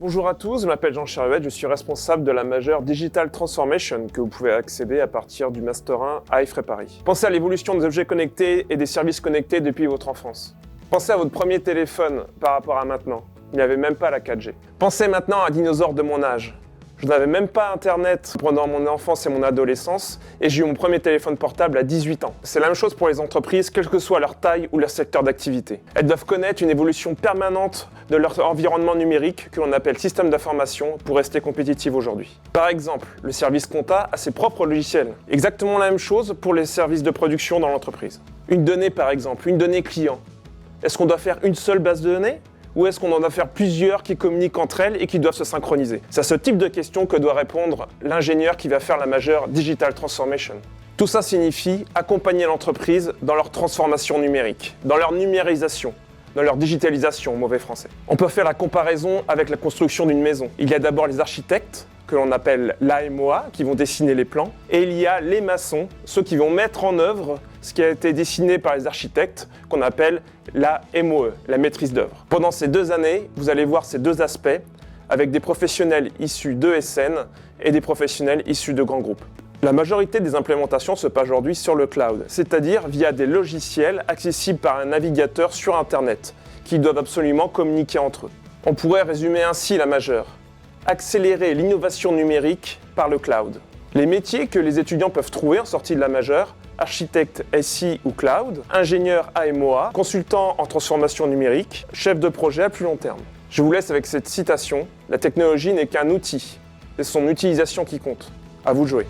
Bonjour à tous, je m'appelle Jean Charuet, je suis responsable de la majeure Digital Transformation que vous pouvez accéder à partir du Master 1 à IFRE Paris. Pensez à l'évolution des objets connectés et des services connectés depuis votre enfance. Pensez à votre premier téléphone par rapport à maintenant. Il n'y avait même pas la 4G. Pensez maintenant à un dinosaure de mon âge. Je n'avais même pas Internet pendant mon enfance et mon adolescence et j'ai eu mon premier téléphone portable à 18 ans. C'est la même chose pour les entreprises, quelle que soit leur taille ou leur secteur d'activité. Elles doivent connaître une évolution permanente de leur environnement numérique que l'on appelle système d'information pour rester compétitive aujourd'hui. Par exemple, le service compta a ses propres logiciels. Exactement la même chose pour les services de production dans l'entreprise. Une donnée par exemple, une donnée client. Est-ce qu'on doit faire une seule base de données ? Ou est-ce qu'on en doit faire plusieurs qui communiquent entre elles et qui doivent se synchroniser? C'est à ce type de questions que doit répondre l'ingénieur qui va faire la majeure Digital Transformation. Tout ça signifie accompagner l'entreprise dans leur transformation numérique, dans leur numérisation, dans leur digitalisation, mauvais français. On peut faire la comparaison avec la construction d'une maison. Il y a d'abord les architectes, que l'on appelle l'AMOA, qui vont dessiner les plans, et il y a les maçons, ceux qui vont mettre en œuvre ce qui a été dessiné par les architectes, qu'on appelle la MOE, la maîtrise d'œuvre. Pendant ces 2 années, vous allez voir ces 2 aspects avec des professionnels issus de SN et des professionnels issus de grands groupes. La majorité des implémentations se passe aujourd'hui sur le cloud, c'est-à-dire via des logiciels accessibles par un navigateur sur Internet, qui doivent absolument communiquer entre eux. On pourrait résumer ainsi la majeure. Accélérer l'innovation numérique par le cloud. Les métiers que les étudiants peuvent trouver en sortie de la majeure, architecte SI ou cloud, ingénieur AMOA, consultant en transformation numérique, chef de projet à plus long terme. Je vous laisse avec cette citation, la technologie n'est qu'un outil, c'est son utilisation qui compte. À vous de jouer.